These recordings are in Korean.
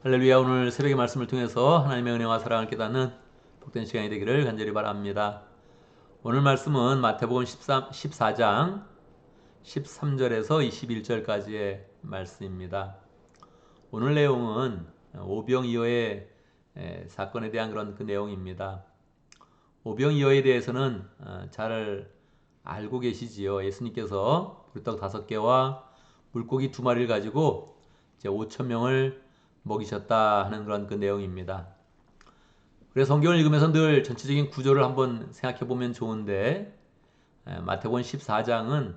할렐루야. 오늘 새벽의 말씀을 통해서 하나님의 은혜와 사랑을 깨닫는 복된 시간이 되기를 간절히 바랍니다. 오늘 말씀은 마태복음 14장 13절에서 21절까지의 말씀입니다. 오늘 내용은 오병이어의 사건에 대한 그런 그 내용입니다. 오병이어에 대해서는 잘 알고 계시지요. 예수님께서 굴떡 5개와 물고기 2마리를 가지고 이제 5천 명을 먹이셨다 하는 그런 그 내용입니다. 그래서 성경을 읽으면서 늘 전체적인 구조를 한번 생각해 보면 좋은데, 마태복음 14장은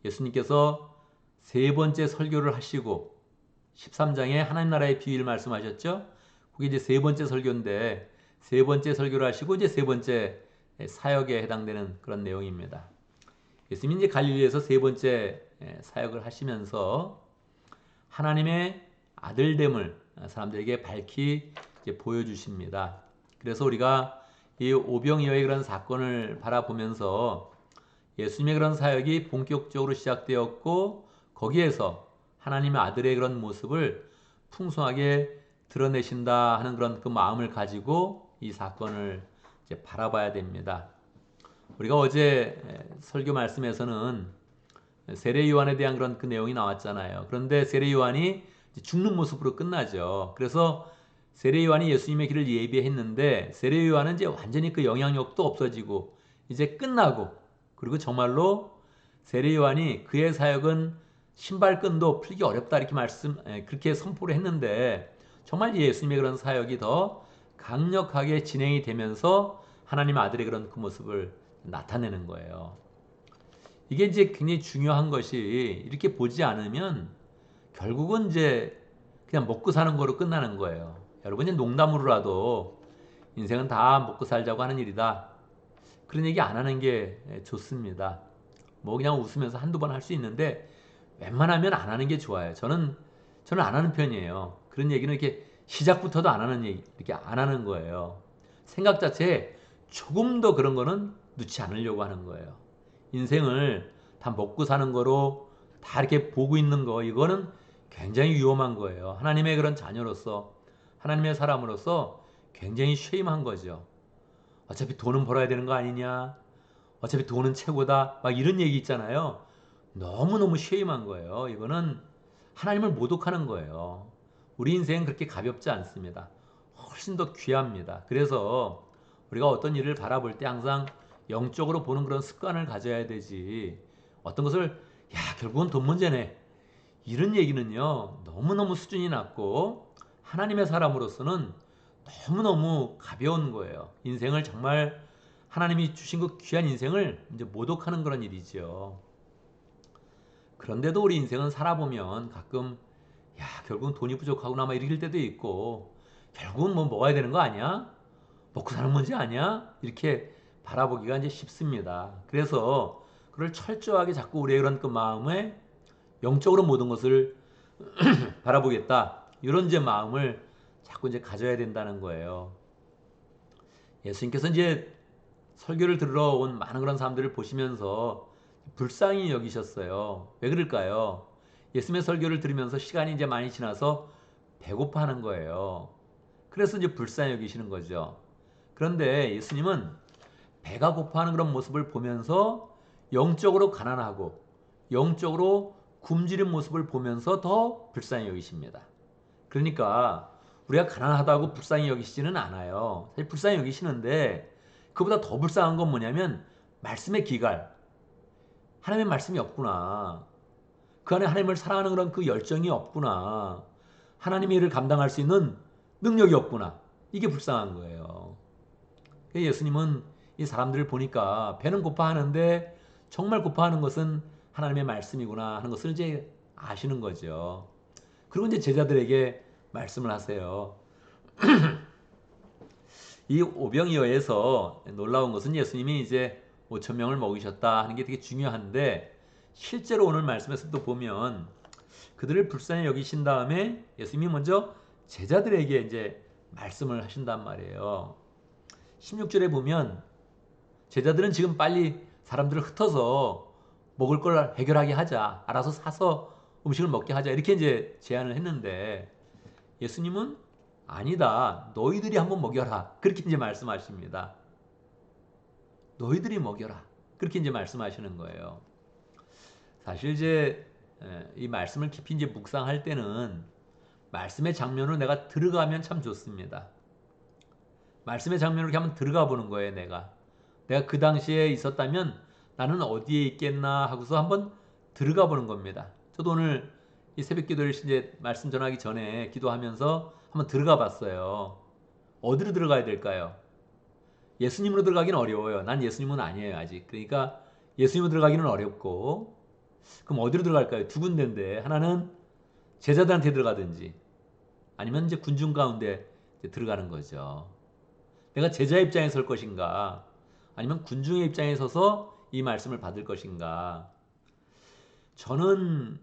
예수님께서 세 번째 설교를 하시고 13장에 하나님 나라의 비유를 말씀하셨죠. 그게 이제 세 번째 설교인데, 세 번째 설교를 하시고 이제 세 번째 사역에 해당되는 그런 내용입니다. 예수님이 이제 갈릴리에서 세 번째 사역을 하시면서 하나님의 아들됨을 사람들에게 밝히 이제 보여주십니다. 그래서 우리가 이 오병이어의 그런 사건을 바라보면서 예수님의 그런 사역이 본격적으로 시작되었고, 거기에서 하나님의 아들의 그런 모습을 풍성하게 드러내신다 하는 그런 그 마음을 가지고 이 사건을 이제 바라봐야 됩니다. 우리가 어제 설교 말씀에서는 세례 요한에 대한 그런 그 내용이 나왔잖아요. 그런데 세례 요한이 죽는 모습으로 끝나죠. 그래서 세례 요한이 예수님의 길을 예비했는데 세례 요한은 이제 완전히 그 영향력도 없어지고 이제 끝나고, 그리고 정말로 세례 요한이 그의 사역은 신발끈도 풀기 어렵다 이렇게 그렇게 선포를 했는데, 정말 예수님의 그런 사역이 더 강력하게 진행이 되면서 하나님의 아들의 그런 그 모습을 나타내는 거예요. 이게 이제 굉장히 중요한 것이, 이렇게 보지 않으면 결국은 이제 그냥 먹고 사는 거로 끝나는 거예요. 여러분, 이제 농담으로라도 인생은 다 먹고 살자고 하는 일이다, 그런 얘기 안 하는 게 좋습니다. 뭐 그냥 웃으면서 한두 번 할 수 있는데 웬만하면 안 하는 게 좋아요. 저는 안 하는 편이에요. 그런 얘기는 이렇게 시작부터도 안 하는 얘기, 이렇게 안 하는 거예요. 생각 자체에 조금 더 그런 거는 넣지 않으려고 하는 거예요. 인생을 다 먹고 사는 거로 다 이렇게 보고 있는 거, 이거는 굉장히 위험한 거예요. 하나님의 그런 자녀로서, 하나님의 사람으로서 굉장히 쉐임한 거죠. 어차피 돈은 벌어야 되는 거 아니냐, 어차피 돈은 최고다, 막 이런 얘기 있잖아요. 너무너무 쉐임한 거예요. 이거는 하나님을 모독하는 거예요. 우리 인생은 그렇게 가볍지 않습니다. 훨씬 더 귀합니다. 그래서 우리가 어떤 일을 바라볼 때 항상 영적으로 보는 그런 습관을 가져야 되지, 어떤 것을 야 결국은 돈 문제네, 이런 얘기는요 너무너무 수준이 낮고 하나님의 사람으로서는 너무너무 가벼운 거예요. 인생을 정말 하나님이 주신 그 귀한 인생을 이제 모독하는 그런 일이죠. 그런데도 우리 인생은 살아보면 가끔 야 결국은 돈이 부족하구나 막 이럴 때도 있고, 결국은 뭐 먹어야 되는 거 아니야? 먹고 사는 문제 아니야? 이렇게 바라보기가 이제 쉽습니다. 그래서 그걸 철저하게 자꾸 우리의 그런 그 마음에 영적으로 모든 것을 바라보겠다, 이런 이제 마음을 자꾸 이제 가져야 된다는 거예요. 예수님께서 이제 설교를 들으러 온 많은 그런 사람들을 보시면서 불쌍히 여기셨어요. 왜 그럴까요? 예수님의 설교를 들으면서 시간이 이제 많이 지나서 배고파하는 거예요. 그래서 이제 불쌍히 여기시는 거죠. 그런데 예수님은 배가 고파하는 그런 모습을 보면서 영적으로 가난하고 영적으로 굶주린 모습을 보면서 더 불쌍히 여기십니다. 그러니까 우리가 가난하다고 불쌍히 여기시지는 않아요. 사실 불쌍히 여기시는데, 그보다 더 불쌍한 건 뭐냐면 말씀의 기갈, 하나님의 말씀이 없구나, 그 안에 하나님을 사랑하는 그런 그 열정이 없구나, 하나님의 일을 감당할 수 있는 능력이 없구나, 이게 불쌍한 거예요. 예수님은 이 사람들을 보니까 배는 고파하는데 정말 고파하는 것은 하나님의 말씀이구나 하는 것을 이제 아시는 거죠. 그리고 이제 제자들에게 말씀을 하세요. 이 오병이어에서 놀라운 것은 예수님이 이제 5천 명을 먹이셨다 하는 게 되게 중요한데, 실제로 오늘 말씀에서도 보면 그들을 불쌍히 여기신 다음에 예수님이 먼저 제자들에게 이제 말씀을 하신단 말이에요. 16절에 보면 제자들은 지금 빨리 사람들을 흩어서 먹을 걸 해결하게 하자, 알아서 사서 음식을 먹게 하자, 이렇게 이제 제안을 했는데, 예수님은 아니다. 너희들이 한번 먹여라. 그렇게 이제 말씀하십니다. 너희들이 먹여라. 그렇게 이제 말씀하시는 거예요. 사실 이제 이 말씀을 깊이 이제 묵상할 때는 말씀의 장면으로 내가 들어가면 참 좋습니다. 말씀의 장면으로 이렇게 한번 들어가 보는 거예요, 내가 그 당시에 있었다면 나는 어디에 있겠나 하고서 한번 들어가 보는 겁니다. 저도 오늘 이 새벽 기도를 이제 말씀 전하기 전에 기도하면서 한번 들어가 봤어요. 어디로 들어가야 될까요? 예수님으로 들어가기는 어려워요. 난 예수님은 아니에요, 아직. 그러니까 예수님으로 들어가기는 어렵고, 그럼 어디로 들어갈까요? 두 군데인데, 하나는 제자들한테 들어가든지, 아니면 이제 군중 가운데 들어가는 거죠. 내가 제자 입장에 설 것인가, 아니면 군중의 입장에 서서 이 말씀을 받을 것인가. 저는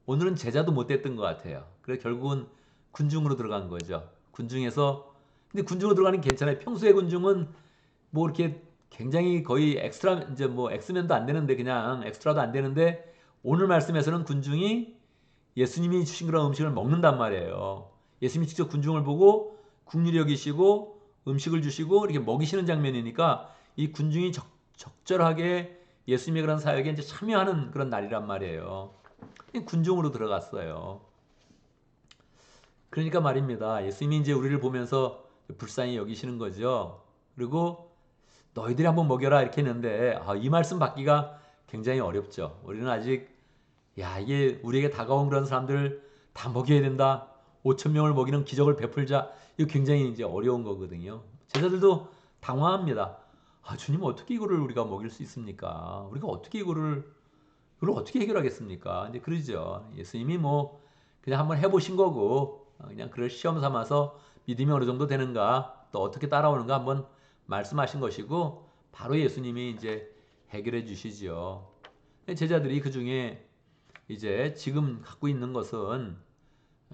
오늘은 제자도 못 됐던 것 같아요. 그래서 결국은 군중으로 들어간 거죠. 군중에서, 근데 군중으로 들어가는 게 괜찮아요. 평소의 군중은 뭐 이렇게 굉장히 거의 엑스트라, 이제 뭐 엑스맨도 안 되는데, 그냥 엑스트라도 안 되는데, 오늘 말씀에서는 군중이 예수님이 주신 그런 음식을 먹는단 말이에요. 예수님이 직접 군중을 보고 국률이 여기시고 음식을 주시고 이렇게 먹이시는 장면이니까 이 군중이 적절하게 예수님의 그런 사역에 이제 참여하는 그런 날이란 말이에요. 군중으로 들어갔어요. 그러니까 말입니다. 예수님이 이제 우리를 보면서 불쌍히 여기시는 거죠. 그리고 너희들이 한번 먹여라 이렇게 했는데 이 말씀 받기가 굉장히 어렵죠. 우리는 아직 이게 우리에게 다가온 그런 사람들 다 먹여야 된다. 5천 명을 먹이는 기적을 베풀자. 이거 굉장히 이제 어려운 거거든요. 제자들도 당황합니다. 주님 어떻게 이거를 우리가 먹일 수 있습니까? 우리가 어떻게 이걸 어떻게 해결하겠습니까? 이제 그러죠. 예수님이 뭐 그냥 한번 해보신 거고 그냥 그걸 시험 삼아서 믿음이 어느 정도 되는가 또 어떻게 따라오는가 한번 말씀하신 것이고 바로 예수님이 이제 해결해 주시죠. 제자들이 그 중에 이제 지금 갖고 있는 것은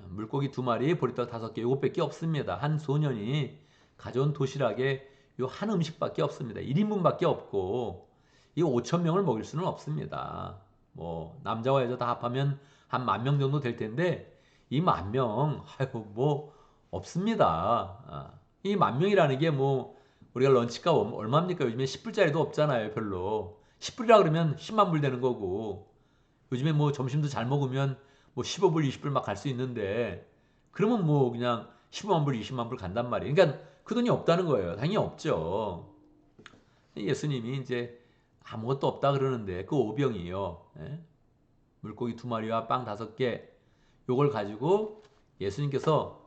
물고기 2마리, 보리떡 5개, 요것밖에 없습니다. 한 소년이 가져온 도시락에 요 한 음식밖에 없습니다. 1인분밖에 없고 이 5천 명을 먹일 수는 없습니다. 뭐 남자와 여자 다 합하면 한 10,000명 정도 될 텐데 이 10,000명 뭐 없습니다. 이 10,000명이라는 게 뭐 우리가 런치값 얼마입니까? 요즘에 10불짜리도 없잖아요, 별로. 10불이라 그러면 10만 불 되는 거고 요즘에 뭐 점심도 잘 먹으면 뭐 15불, 20불 막 갈 수 있는데 그러면 뭐 그냥 15만 불, 20만 불 간단 말이에요. 그러니까 그 돈이 없다는 거예요. 당연히 없죠. 예수님이 이제 아무것도 없다 그러는데 그 오병이요. 물고기 2마리와 빵 5개 요걸 가지고 예수님께서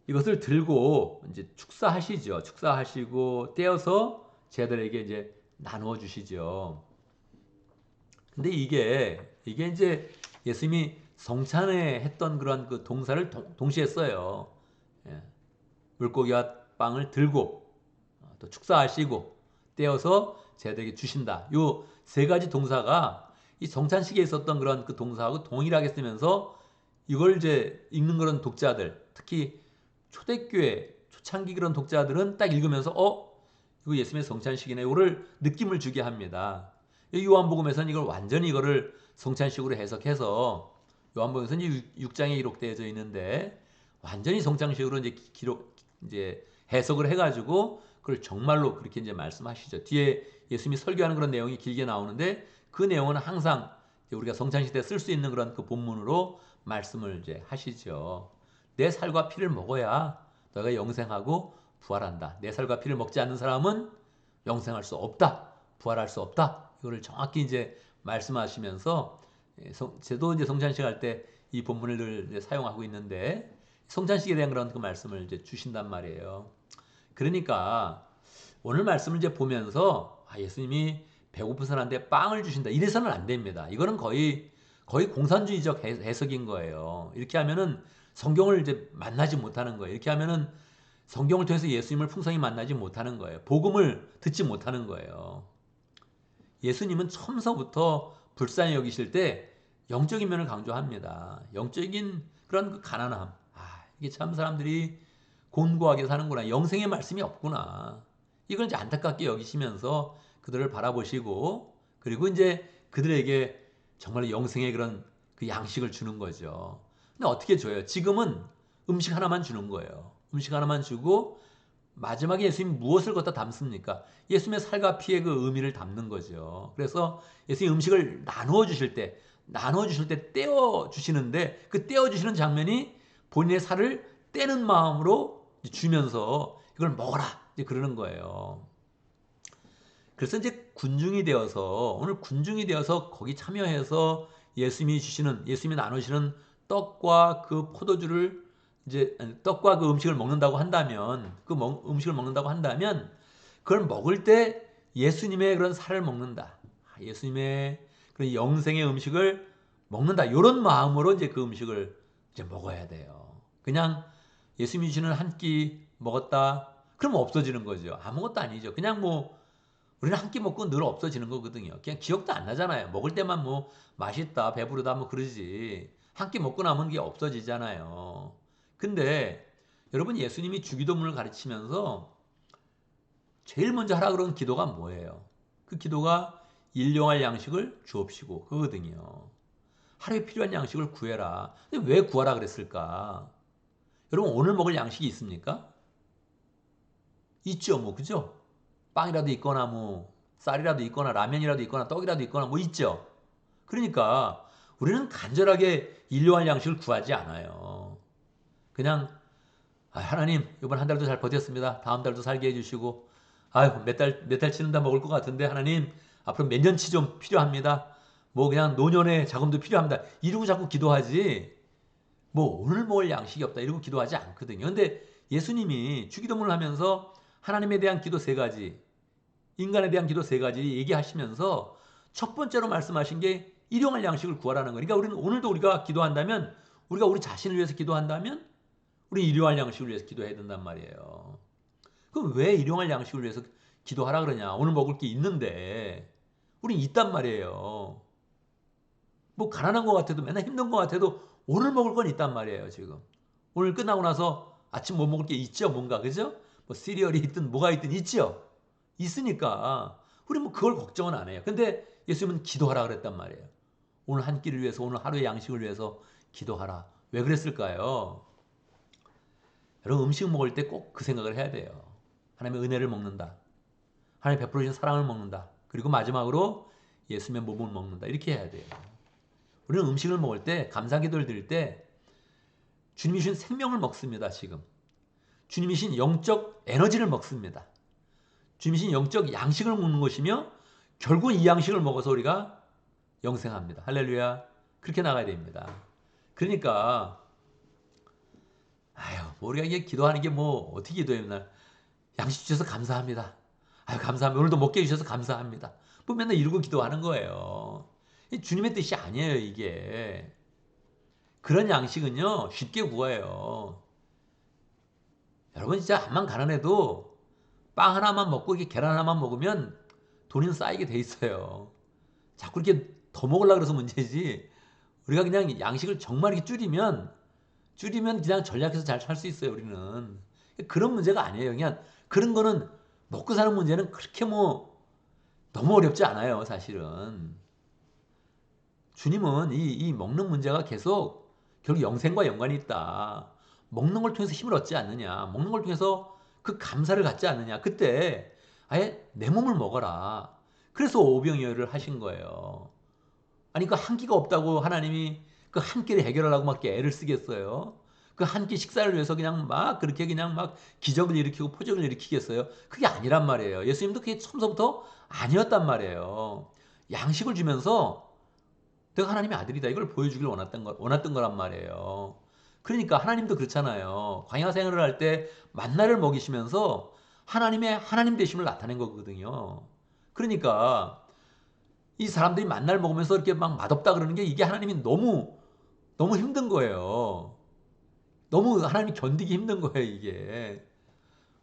이것을 들고 이제 축사하시죠. 축사하시고 떼어서 제자들에게 이제 나누어 주시죠. 근데 이게 이제 예수님이 성찬에 했던 그런 그 동사를 동시에 써요. 물고기와 빵을 들고 또 축사하시고 떼어서 제자들에게 주신다. 요 세 가지 동사가 이 성찬식에 있었던 그런 그 동사하고 동일하게 쓰면서 이걸 이제 읽는 그런 독자들, 특히 초대교회 초창기 그런 독자들은 딱 읽으면서 이거 예수님의 성찬식이네. 이거를 느낌을 주게 합니다. 요한복음에서는 이걸 완전히 이거를 성찬식으로 해석해서 요한복음에서는 6장에 기록되어져 있는데 완전히 성찬식으로 이제 해석을 해가지고 그걸 정말로 그렇게 이제 말씀하시죠. 뒤에 예수님이 설교하는 그런 내용이 길게 나오는데 그 내용은 항상 우리가 성찬식 때 쓸 수 있는 그런 그 본문으로 말씀을 이제 하시죠. 내 살과 피를 먹어야 너희가 영생하고 부활한다. 내 살과 피를 먹지 않는 사람은 영생할 수 없다. 부활할 수 없다. 이거를 정확히 이제 말씀하시면서 저도 이제 성찬식 할 때 이 본문을 이제 사용하고 있는데 성찬식에 대한 그런 그 말씀을 이제 주신단 말이에요. 그러니까 오늘 말씀을 이제 보면서 예수님이 배고픈 사람한테 빵을 주신다. 이래서는 안 됩니다. 이거는 거의 공산주의적 해석인 거예요. 이렇게 하면은 성경을 이제 만나지 못하는 거예요. 이렇게 하면은 성경을 통해서 예수님을 풍성히 만나지 못하는 거예요. 복음을 듣지 못하는 거예요. 예수님은 처음서부터 불쌍히 여기실 때 영적인 면을 강조합니다. 영적인 그런 그 가난함. 이게 참 사람들이 곤고하게 사는구나. 영생의 말씀이 없구나. 이걸 이제 안타깝게 여기시면서 그들을 바라보시고 그리고 이제 그들에게 정말 영생의 그런 그 양식을 주는 거죠. 근데 어떻게 줘요? 지금은 음식 하나만 주는 거예요. 음식 하나만 주고 마지막에 예수님이 무엇을 갖다 담습니까? 예수님의 살과 피의 그 의미를 담는 거죠. 그래서 예수님이 음식을 나누어 주실 때 떼어 주시는데 그 떼어 주시는 장면이 본인의 살을 떼는 마음으로 주면서 이걸 먹어라 이제 그러는 거예요. 그래서 이제 군중이 되어서 오늘 군중이 되어서 거기 참여해서 예수님이 나누시는 떡과 그 포도주를 이제 떡과 그 음식을 먹는다고 한다면 음식을 먹는다고 한다면 그걸 먹을 때 예수님의 그런 살을 먹는다. 예수님의 그런 영생의 음식을 먹는다. 이런 마음으로 이제 그 음식을 이제 먹어야 돼요. 그냥 예수님이 주시는 한 끼 먹었다. 그럼 없어지는 거죠. 아무것도 아니죠. 그냥 뭐 우리는 한 끼 먹고 늘 없어지는 거거든요. 그냥 기억도 안 나잖아요. 먹을 때만 뭐 맛있다, 배부르다 뭐 그러지. 한 끼 먹고 나면 그게 없어지잖아요. 근데 여러분 예수님이 주기도문을 가르치면서 제일 먼저 하라 그런 기도가 뭐예요? 그 기도가 일용할 양식을 주옵시고 그거거든요. 하루에 필요한 양식을 구해라. 근데 왜 구하라 그랬을까? 여러분 오늘 먹을 양식이 있습니까? 있죠, 뭐 그죠? 빵이라도 있거나 뭐 쌀이라도 있거나 라면이라도 있거나 떡이라도 있거나 뭐 있죠. 그러니까 우리는 간절하게 일용할 양식을 구하지 않아요. 그냥 하나님 이번 한 달도 잘 버텼습니다. 다음 달도 살게 해주시고 아유 몇 달 치는 다 먹을 것 같은데 하나님 앞으로 몇 년치 좀 필요합니다. 뭐 그냥 노년의 자금도 필요합니다. 이러고 자꾸 기도하지 뭐 오늘 먹을 양식이 없다 이러고 기도하지 않거든요. 근데 예수님이 주기도문을 하면서 하나님에 대한 기도 세 가지 인간에 대한 기도 세 가지 얘기하시면서 첫 번째로 말씀하신 게 일용할 양식을 구하라는 거예요. 그러니까 우리는 오늘도 우리가 기도한다면 우리가 우리 자신을 위해서 기도한다면 우리 일용할 양식을 위해서 기도해야 된단 말이에요. 그럼 왜 일용할 양식을 위해서 기도하라 그러냐? 오늘 먹을 게 있는데 우린 있단 말이에요. 뭐 가난한 것 같아도 맨날 힘든 것 같아도 오늘 먹을 건 있단 말이에요. 지금 오늘 끝나고 나서 아침 뭐 먹을 게 있죠? 뭔가 그죠? 뭐 시리얼이 있든 뭐가 있든 있죠? 있으니까 우리 뭐 그걸 걱정은 안 해요. 근데 예수님은 기도하라 그랬단 말이에요. 오늘 한 끼를 위해서 오늘 하루의 양식을 위해서 기도하라. 왜 그랬을까요? 여러분 음식 먹을 때 꼭 그 생각을 해야 돼요. 하나님의 은혜를 먹는다. 하나님 베풀어 주신 사랑을 먹는다. 그리고 마지막으로 예수님의 몸을 먹는다. 이렇게 해야 돼요. 우리는 음식을 먹을 때 감사기도를 드릴 때 주님이 주신 생명을 먹습니다. 지금 주님이 주신 영적 에너지를 먹습니다. 주님이 주신 영적 양식을 먹는 것이며 결국 이 양식을 먹어서 우리가 영생합니다. 할렐루야. 그렇게 나가야 됩니다. 그러니까 뭐 우리가 이게 기도하는 게 뭐 어떻게 기도해요? 맨날 양식 주셔서 감사합니다. 감사합니다. 오늘도 먹게 해주셔서 감사합니다. 뭐 맨날 이러고 기도하는 거예요. 주님의 뜻이 아니에요, 이게. 그런 양식은요, 쉽게 구해요. 여러분 진짜 암만 가난해도 빵 하나만 먹고 이렇게 계란 하나만 먹으면 돈이 쌓이게 돼 있어요. 자꾸 이렇게 더 먹으려고 그래서 문제지. 우리가 그냥 양식을 정말 이렇게 줄이면 그냥 전략해서 잘 살 수 있어요, 우리는. 그런 문제가 아니에요. 그냥 그런 거는 먹고 사는 문제는 그렇게 뭐 너무 어렵지 않아요, 사실은. 주님은 이 먹는 문제가 계속 결국 영생과 연관이 있다. 먹는 걸 통해서 힘을 얻지 않느냐. 먹는 걸 통해서 그 감사를 갖지 않느냐. 그때 아예 내 몸을 먹어라. 그래서 오병이어를 하신 거예요. 아니 그 한 끼가 없다고 하나님이 그 한 끼를 해결하려고 막 애를 쓰겠어요? 그 한 끼 식사를 위해서 그냥 막 그렇게 그냥 막 기적을 일으키고 포적을 일으키겠어요? 그게 아니란 말이에요. 예수님도 그게 처음부터 아니었단 말이에요. 양식을 주면서 내가 하나님의 아들이다 이걸 보여주길 원했던 거란 말이에요. 그러니까 하나님도 그렇잖아요. 광야 생활을 할 때 만나를 먹이시면서 하나님의 하나님 되심을 나타낸 거거든요. 그러니까 이 사람들이 만나를 먹으면서 이렇게 막 맛없다 그러는 게 이게 하나님이 너무 너무 힘든 거예요. 너무 하나님이 견디기 힘든 거예요, 이게.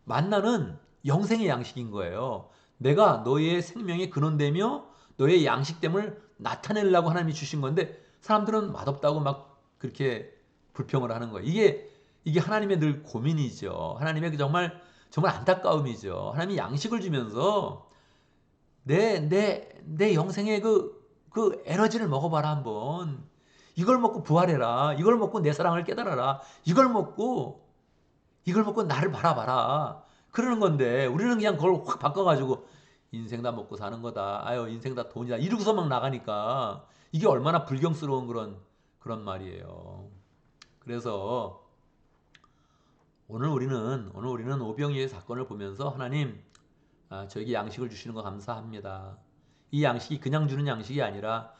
만나는 영생의 양식인 거예요. 내가 너의 생명의 근원되며 너의 양식됨을 나타내려고 하나님이 주신 건데 사람들은 맛없다고 막 그렇게 불평을 하는 거예요. 이게 하나님의 늘 고민이죠. 하나님의 정말 안타까움이죠. 하나님이 양식을 주면서 내 영생의 그 에너지를 먹어봐라 한번. 이걸 먹고 부활해라. 이걸 먹고 내 사랑을 깨달아라. 이걸 먹고 나를 바라봐라. 그러는 건데 우리는 그냥 그걸 확 바꿔가지고 인생 다 먹고 사는 거다. 아유 인생 다 돈이다. 이러고서 막 나가니까 이게 얼마나 불경스러운 그런 말이에요. 그래서 오늘 우리는 오병이어의 사건을 보면서 하나님 저에게 양식을 주시는 거 감사합니다. 이 양식이 그냥 주는 양식이 아니라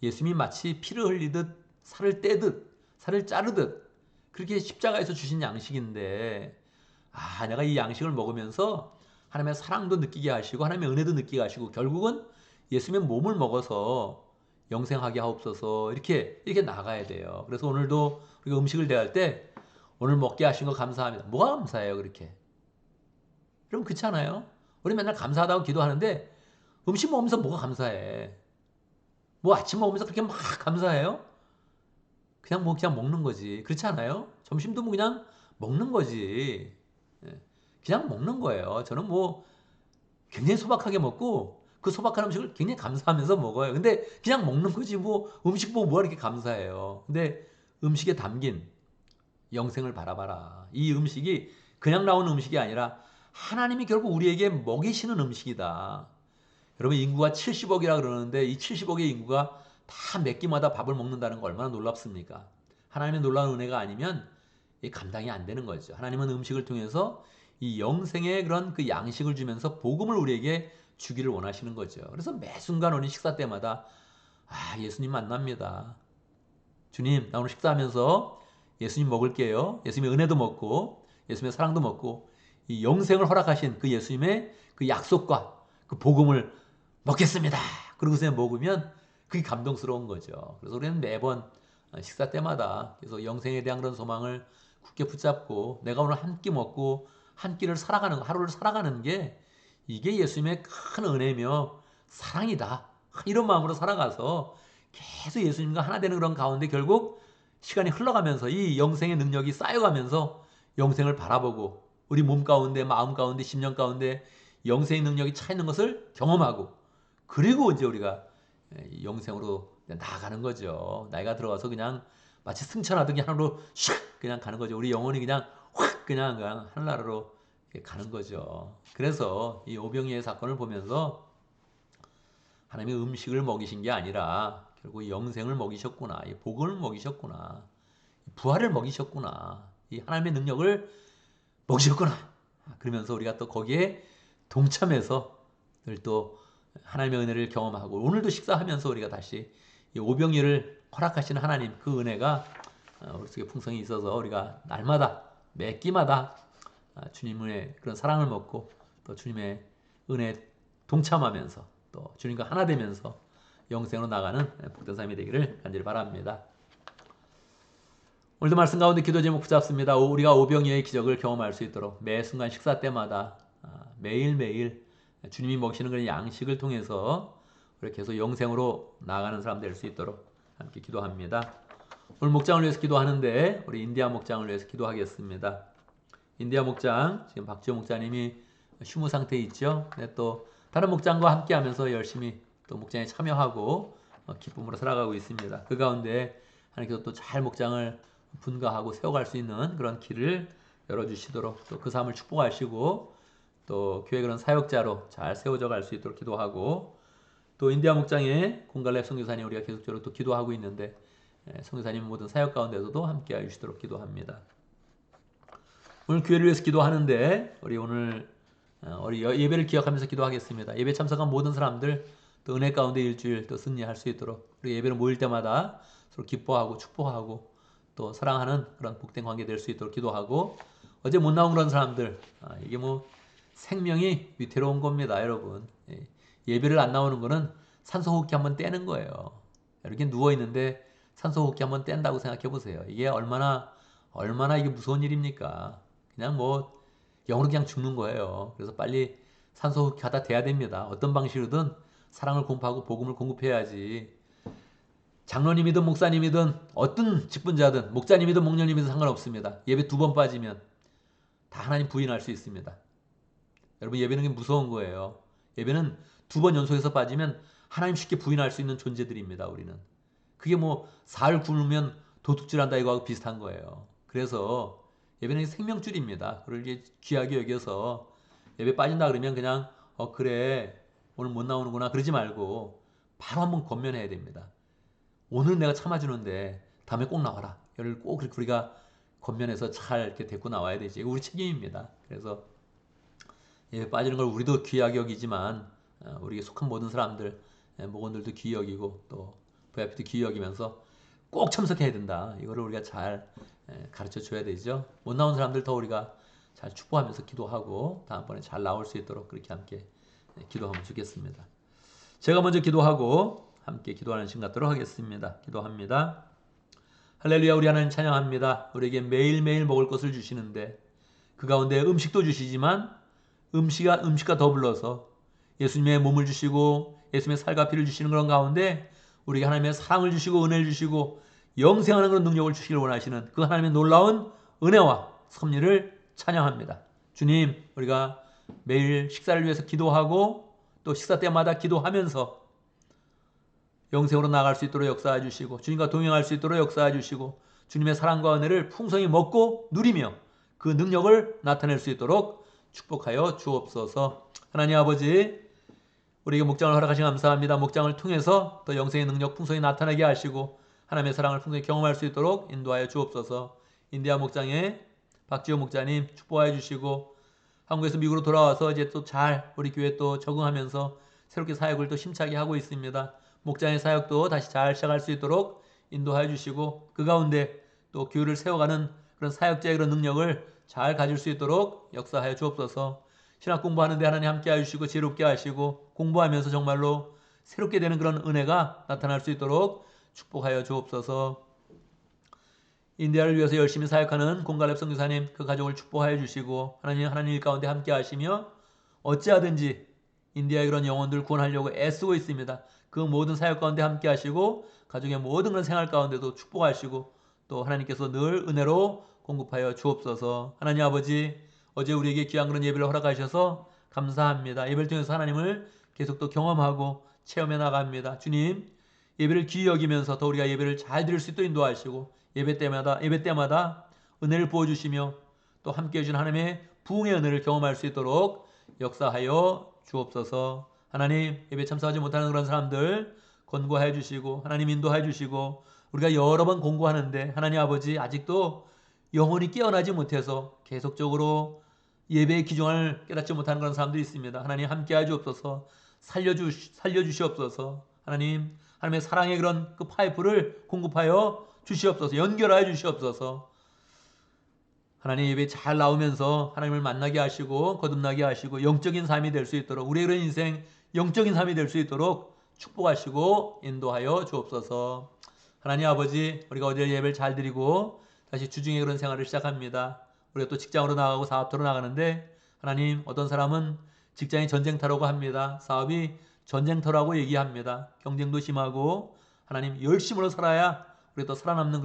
예수님이 마치 피를 흘리듯 살을 떼듯 살을 자르듯 그렇게 십자가에서 주신 양식인데 내가 이 양식을 먹으면서 하나님의 사랑도 느끼게 하시고 하나님의 은혜도 느끼게 하시고 결국은 예수님의 몸을 먹어서 영생하게 하옵소서 이렇게 나가야 돼요. 그래서 오늘도 우리가 음식을 대할 때 오늘 먹게 하신 거 감사합니다. 뭐가 감사해요 그렇게? 여러분 그렇지 않아요? 우리 맨날 감사하다고 기도하는데 음식 먹으면서 뭐가 감사해? 뭐 아침 먹으면서 그렇게 막 감사해요? 그냥 먹는 거지. 그렇지 않아요? 점심도 뭐 그냥 먹는 거지. 예. 그냥 먹는 거예요. 저는 뭐 굉장히 소박하게 먹고 그 소박한 음식을 굉장히 감사하면서 먹어요. 근데 그냥 먹는 거지 뭐 음식 보고 뭐가 이렇게 감사해요. 근데 음식에 담긴 영생을 바라봐라. 이 음식이 그냥 나오는 음식이 아니라 하나님이 결국 우리에게 먹이시는 음식이다. 여러분 인구가 70억이라 그러는데 이 70억의 인구가 다 몇 끼마다 밥을 먹는다는 거 얼마나 놀랍습니까? 하나님의 놀라운 은혜가 아니면 감당이 안 되는 거죠. 하나님은 음식을 통해서 이 영생의 그런 그 양식을 주면서 복음을 우리에게 주기를 원하시는 거죠. 그래서 매 순간 우리 식사 때마다 예수님 만납니다. 주님, 나 오늘 식사하면서 예수님 먹을게요. 예수님의 은혜도 먹고 예수님의 사랑도 먹고 이 영생을 허락하신 그 예수님의 그 약속과 그 복음을 먹겠습니다. 그러고서 먹으면 그게 감동스러운 거죠. 그래서 우리는 매번 식사 때마다 계속 영생에 대한 그런 소망을 굳게 붙잡고 내가 오늘 한 끼 먹고 한 끼를 살아가는 하루를 살아가는 게 이게 예수님의 큰 은혜며 사랑이다. 이런 마음으로 살아가서 계속 예수님과 하나 되는 그런 가운데 결국 시간이 흘러가면서 이 영생의 능력이 쌓여가면서 영생을 바라보고 우리 몸 가운데 마음 가운데 심령 가운데 영생의 능력이 차 있는 것을 경험하고 그리고 이제 우리가 영생으로 나아가는 거죠. 나이가 들어가서 그냥 마치 승천하듯이 하늘로 슉 그냥 가는 거죠. 우리 영혼이 그냥 확 그냥 하늘나라로 가는 거죠. 그래서 이 오병이의 사건을 보면서 하나님의 음식을 먹이신 게 아니라 결국 영생을 먹이셨구나. 이 복을 먹이셨구나. 부활을 먹이셨구나. 이 하나님의 능력을 먹이셨구나. 그러면서 우리가 또 거기에 동참해서 늘 또 하나님의 은혜를 경험하고 오늘도 식사하면서 우리가 다시 이 오병이를 허락하시는 하나님 그 은혜가 우리 속에 풍성히 있어서 우리가 날마다 매 끼마다 주님의 그런 사랑을 먹고 또 주님의 은혜에 동참하면서 또 주님과 하나 되면서 영생으로 나가는 복된 삶이 되기를 간절히 바랍니다. 오늘도 말씀 가운데 기도 제목 붙잡습니다. 우리가 오병이어의 기적을 경험할 수 있도록 매 순간 식사 때마다 매일매일 주님이 먹이시는 그런 양식을 통해서 우리 계속 영생으로 나아가는 사람 될 수 있도록 함께 기도합니다. 오늘 목장을 위해서 기도하는데 우리 인디아 목장을 위해서 기도하겠습니다. 인디아 목장 지금 박지호 목자님이 휴무 상태에 있죠. 네, 또 다른 목장과 함께하면서 열심히 또 목장에 참여하고 기쁨으로 살아가고 있습니다. 그 가운데 하나님께서 또 잘 목장을 분가하고 세워갈 수 있는 그런 길을 열어주시도록 또 그 삶을 축복하시고 또 교회 그런 사역자로 잘 세워져 갈 수 있도록 기도하고 또 인디아 목장의 공갈렙 선교사님 우리가 계속적으로 또 기도하고 있는데 선교사님 모든 사역 가운데서도 함께 해주시도록 기도합니다. 오늘 교회를 위해서 기도하는데 우리 오늘 우리 예배를 기억하면서 기도하겠습니다. 예배 참석한 모든 사람들 또 은혜 가운데 일주일 또 승리할 수 있도록 우리 예배를 모일 때마다 서로 기뻐하고 축복하고 또 사랑하는 그런 복된 관계 될 수 있도록 기도하고 어제 못 나온 그런 사람들 이게 뭐 생명이 위태로운 겁니다, 여러분. 예배를 안 나오는 거는 산소 호흡기 한번 떼는 거예요. 이렇게 누워 있는데 산소 호흡기 한번 뗀다고 생각해 보세요. 이게 얼마나 이게 무서운 일입니까? 그냥 뭐 영으로 그냥 죽는 거예요. 그래서 빨리 산소 호흡기 갖다 대야 됩니다. 어떤 방식으로든 사랑을 공급하고 복음을 공급해야지. 장로님이든 목사님이든 어떤 직분자든 목자님이든 목녀님이든 상관없습니다. 예배 2번 빠지면 다 하나님 부인할 수 있습니다. 여러분 예배는 게 무서운 거예요. 예배는 2번 연속해서 빠지면 하나님 쉽게 부인할 수 있는 존재들입니다. 우리는. 그게 뭐 살 굶으면 도둑질한다 이거하고 비슷한 거예요. 그래서 예배는 생명줄입니다. 그걸 이제 귀하게 여겨서 예배 빠진다 그러면 그냥 그래 오늘 못 나오는구나 그러지 말고 바로 한번 권면해야 됩니다. 오늘 내가 참아주는데 다음에 꼭 나와라. 이걸 꼭 그렇게 우리가 권면해서 잘 이렇게 데리고 나와야 되지. 이거 우리 책임입니다. 그래서 예배 빠지는 걸 우리도 귀하게 여기지만 우리에게 속한 모든 사람들 목원들도 귀히 여기고 또 VIP도 귀히 여기면서 꼭 참석해야 된다. 이거를 우리가 잘 가르쳐 줘야 되죠. 못 나온 사람들 더 우리가 잘 축복하면서 기도하고 다음번에 잘 나올 수 있도록 그렇게 함께 기도하면 좋겠습니다. 제가 먼저 기도하고 함께 기도하는 시간 갖도록 하겠습니다. 기도합니다. 할렐루야. 우리 하나님 찬양합니다. 우리에게 매일매일 먹을 것을 주시는데 그 가운데 음식도 주시지만 음식과 더불어서 예수님의 몸을 주시고 예수님의 살과 피를 주시는 그런 가운데 우리에게 하나님의 사랑을 주시고 은혜를 주시고 영생하는 그런 능력을 주시길 원하시는 그 하나님의 놀라운 은혜와 섭리를 찬양합니다. 주님, 우리가 매일 식사를 위해서 기도하고 또 식사 때마다 기도하면서 영생으로 나아갈 수 있도록 역사해 주시고 주님과 동행할 수 있도록 역사해 주시고 주님의 사랑과 은혜를 풍성히 먹고 누리며 그 능력을 나타낼 수 있도록 축복하여 주옵소서. 하나님 아버지, 우리에게 목장을 허락하신 감사합니다. 목장을 통해서 더 영생의 능력 풍성히 나타나게 하시고 하나님의 사랑을 풍성히 경험할 수 있도록 인도하여 주옵소서. 인디아 목장의 박지호 목자님 축복하여 주시고 한국에서 미국으로 돌아와서 이제 또 잘 우리 교회 또 적응하면서 새롭게 사역을 또 힘차게 하고 있습니다. 목장의 사역도 다시 잘 시작할 수 있도록 인도하여 주시고 그 가운데 또 교회를 세워가는 그런 사역자의 그런 능력을 잘 가질 수 있도록 역사하여 주옵소서. 신학 공부하는데 하나님 함께 하시고 지혜롭게 하시고 공부하면서 정말로 새롭게 되는 그런 은혜가 나타날 수 있도록 축복하여 주옵소서. 인디아를 위해서 열심히 사역하는 공갈렙 선교사님 그 가족을 축복하여 주시고 하나님 일 가운데 함께 하시며 어찌하든지 인디아의 그런 영혼들 구원하려고 애쓰고 있습니다. 그 모든 사역 가운데 함께 하시고 가족의 모든 그런 생활 가운데도 축복하시고 또 하나님께서 늘 은혜로 공급하여 주옵소서. 하나님 아버지, 어제 우리에게 귀한 그런 예배를 허락하셔서 감사합니다. 예배를 통해서 하나님을 계속 또 경험하고 체험해 나갑니다. 주님, 예배를 귀히 여기면서 더 우리가 예배를 잘 드릴 수 있도록 인도하시고 예배 때마다 은혜를 부어주시며 또 함께해 주신 하나님의 부흥의 은혜를 경험할 수 있도록 역사하여 주옵소서. 하나님, 예배 참석하지 못하는 그런 사람들 권고해 주시고 하나님 인도해 주시고 우리가 여러 번 공고하는데 하나님 아버지 아직도 영혼이 깨어나지 못해서 계속적으로 예배의 기준을 깨닫지 못하는 그런 사람들이 있습니다. 하나님 함께해 주옵소서. 살려주시옵소서. 하나님의 사랑의 그런 그 파이프를 공급하여 주시옵소서. 연결하여 주시옵소서. 하나님 예배 잘 나오면서 하나님을 만나게 하시고 거듭나게 하시고 영적인 삶이 될 수 있도록 우리의 그런 인생 영적인 삶이 될 수 있도록 축복하시고 인도하여 주옵소서. 하나님 아버지, 우리가 어제 예배를 잘 드리고 다시 주중에 그런 생활을 시작합니다. 우리가 또 직장으로 나가고 사업터로 나가는데 하나님, 어떤 사람은 직장이 전쟁터라고 합니다. 사업이 전쟁터라고 얘기합니다. 경쟁도 심하고 하나님 열심으로 살아야 우리가 또 살아남는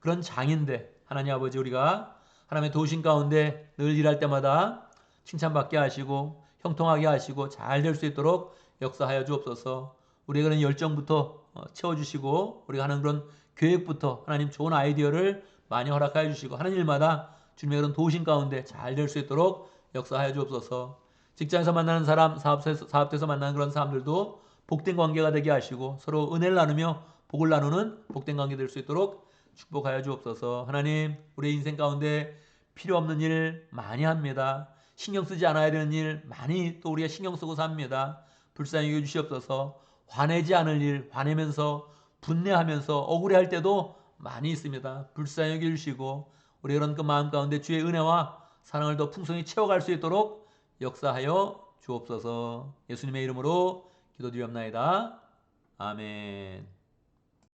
그런 장인데 하나님 아버지, 우리가 하나님의 도우신 가운데 늘 일할 때마다 칭찬받게 하시고 형통하게 하시고 잘 될 수 있도록 역사하여 주옵소서. 우리의 그런 열정부터 채워주시고 우리가 하는 그런 계획부터 하나님 좋은 아이디어를 많이 허락하여 주시고 하는 일마다 주님의 그런 도우신 가운데 잘 될 수 있도록 역사하여 주옵소서. 직장에서 만나는 사람, 사업에서 만나는 그런 사람들도 복된 관계가 되게 하시고 서로 은혜를 나누며 복을 나누는 복된 관계 될 수 있도록 축복하여 주옵소서. 하나님, 우리의 인생 가운데 필요 없는 일 많이 합니다. 신경 쓰지 않아야 되는 일 많이 또 우리가 신경 쓰고 삽니다. 불쌍히 여겨 주시옵소서. 화내지 않을 일, 화내면서 분내하면서 억울해할 때도 많이 있습니다. 불쌍히 여겨 주시고 우리 그런 그 마음 가운데 주의 은혜와 사랑을 더 풍성히 채워갈 수 있도록 역사하여 주옵소서. 예수님의 이름으로 기도드리옵나이다. 아멘.